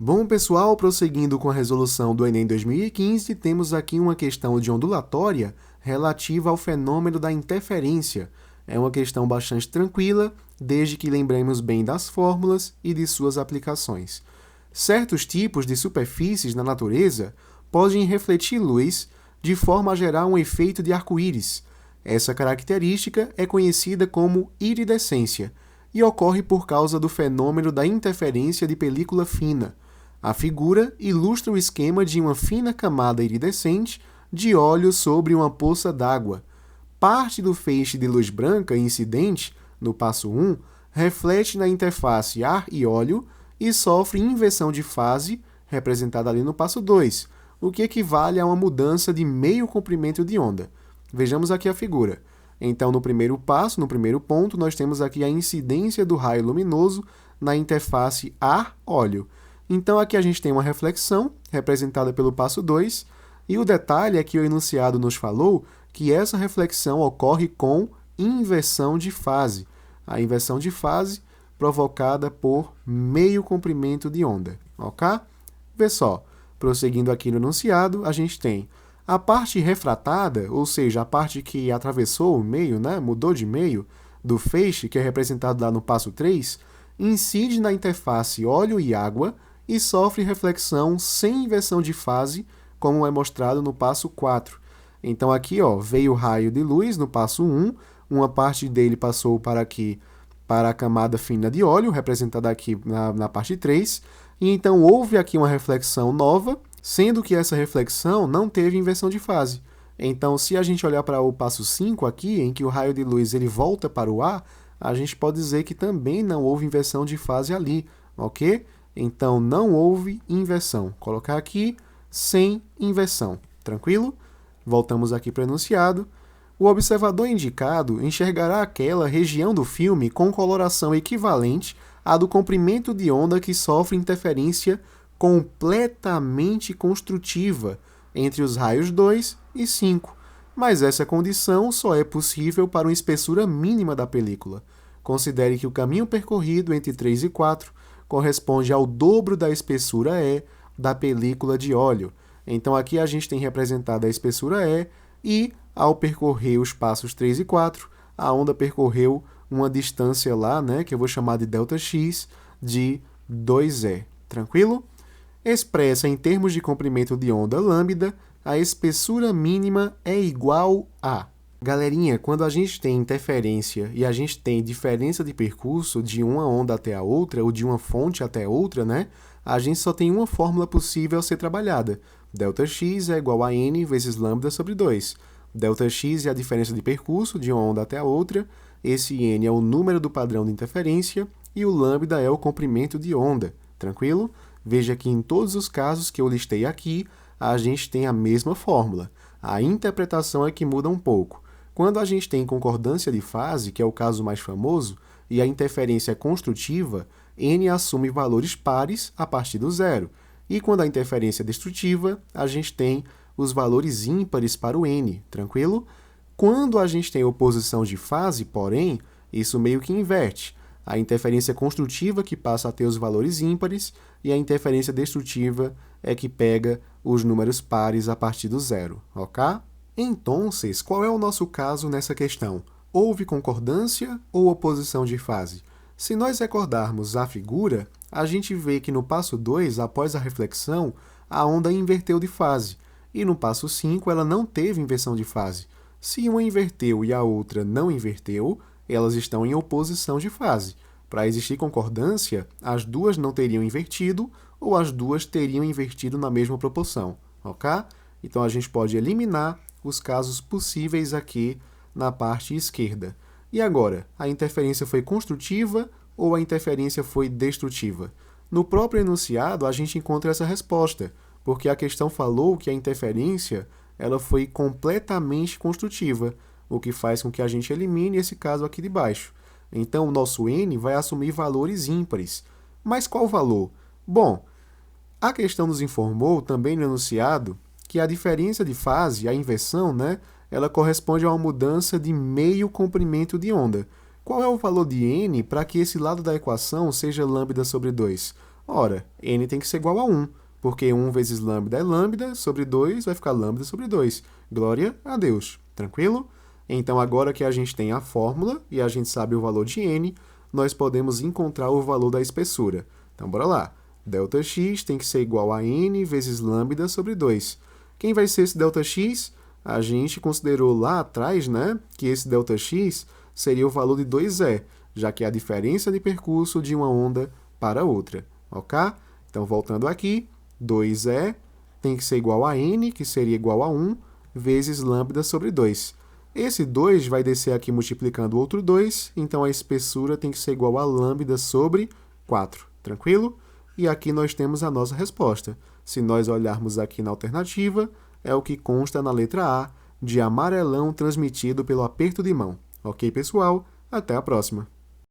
Bom, pessoal, prosseguindo com a resolução do Enem 2015, temos aqui uma questão de ondulatória relativa ao fenômeno da interferência. É uma questão bastante tranquila, desde que lembremos bem das fórmulas e de suas aplicações. Certos tipos de superfícies na natureza podem refletir luz de forma a gerar um efeito de arco-íris. Essa característica é conhecida como iridescência e ocorre por causa do fenômeno da interferência de película fina. A figura ilustra o esquema de uma fina camada iridescente de óleo sobre uma poça d'água. Parte do feixe de luz branca incidente, no passo 1, reflete na interface ar e óleo e sofre inversão de fase, representada ali no passo 2, o que equivale a uma mudança de meio comprimento de onda. Vejamos aqui a figura. Então, no primeiro passo, no primeiro ponto, nós temos aqui a incidência do raio luminoso na interface ar-óleo. Então, aqui a gente tem uma reflexão, representada pelo passo 2, e o detalhe é que o enunciado nos falou que essa reflexão ocorre com inversão de fase. A inversão de fase provocada por meio comprimento de onda, ok? Vê só, prosseguindo aqui no enunciado, a gente tem a parte refratada, ou seja, a parte que atravessou o meio, né, mudou de meio, do feixe, que é representado lá no passo 3, incide na interface óleo e água e sofre reflexão sem inversão de fase, como é mostrado no passo 4. Então aqui veio o raio de luz no passo 1, uma parte dele passou para aqui, para a camada fina de óleo, representada aqui na parte 3, e então houve aqui uma reflexão nova, sendo que essa reflexão não teve inversão de fase. Então, se a gente olhar para o passo 5 aqui, em que o raio de luz ele volta para o ar, a gente pode dizer que também não houve inversão de fase ali, ok? Então, não houve inversão. Colocar aqui sem inversão. Tranquilo? Voltamos aqui para o enunciado. O observador indicado enxergará aquela região do filme com coloração equivalente à do comprimento de onda que sofre interferência completamente construtiva entre os raios 2 e 5, mas essa condição só é possível para uma espessura mínima da película. Considere que o caminho percorrido entre 3 e 4 corresponde ao dobro da espessura E da película de óleo. Então aqui a gente tem representada a espessura E e, ao percorrer os passos 3 e 4, a onda percorreu uma distância lá, né, que eu vou chamar de ΔX, de 2E. Tranquilo? Expressa em termos de comprimento de onda lambda, a espessura mínima é igual a... Galerinha, quando a gente tem interferência e a gente tem diferença de percurso de uma onda até a outra, ou de uma fonte até outra, né? A gente só tem uma fórmula possível a ser trabalhada. ΔX é igual a N vezes lambda sobre 2. ΔX é a diferença de percurso de uma onda até a outra, esse N é o número do padrão de interferência e o lambda é o comprimento de onda. Tranquilo? Veja que em todos os casos que eu listei aqui, a gente tem a mesma fórmula. A interpretação é que muda um pouco. Quando a gente tem concordância de fase, que é o caso mais famoso, e a interferência é construtiva, N assume valores pares a partir do zero. E quando a interferência é destrutiva, a gente tem os valores ímpares para o N, tranquilo? Quando a gente tem oposição de fase, porém, isso meio que inverte. A interferência construtiva que passa a ter os valores ímpares e a interferência destrutiva é que pega os números pares a partir do zero, ok? Então, qual é o nosso caso nessa questão? Houve concordância ou oposição de fase? Se nós recordarmos a figura, a gente vê que no passo 2, após a reflexão, a onda inverteu de fase, e no passo 5 ela não teve inversão de fase. Se uma inverteu e a outra não inverteu, elas estão em oposição de fase. Para existir concordância, as duas não teriam invertido ou as duas teriam invertido na mesma proporção, ok? Então, a gente pode eliminar os casos possíveis aqui na parte esquerda. E agora, a interferência foi construtiva ou a interferência foi destrutiva? No próprio enunciado, a gente encontra essa resposta, porque a questão falou que a interferência ela foi completamente construtiva, o que faz com que a gente elimine esse caso aqui de baixo. Então, o nosso N vai assumir valores ímpares. Mas qual valor? Bom, a questão nos informou, também no enunciado, que a diferença de fase, a inversão, né, ela corresponde a uma mudança de meio comprimento de onda. Qual é o valor de N para que esse lado da equação seja lambda sobre 2? Ora, n tem que ser igual a 1, porque 1 vezes lambda é lambda, sobre 2 vai ficar lambda sobre 2. Glória a Deus. Tranquilo? Então, agora que a gente tem a fórmula e a gente sabe o valor de n, nós podemos encontrar o valor da espessura. Então, bora lá. Δx tem que ser igual a n vezes lambda sobre 2. Quem vai ser esse Δx? A gente considerou lá atrás, né, que esse Δx seria o valor de 2e, já que é a diferença de percurso de uma onda para outra. Ok? Então, voltando aqui, 2e tem que ser igual a n, que seria igual a 1, vezes lambda sobre 2. Esse 2 vai descer aqui multiplicando o outro 2, então a espessura tem que ser igual a lambda sobre 4. Tranquilo? E aqui nós temos a nossa resposta. Se nós olharmos aqui na alternativa, é o que consta na letra A, de amarelão transmitido pelo aperto de mão. Ok, pessoal? Até a próxima!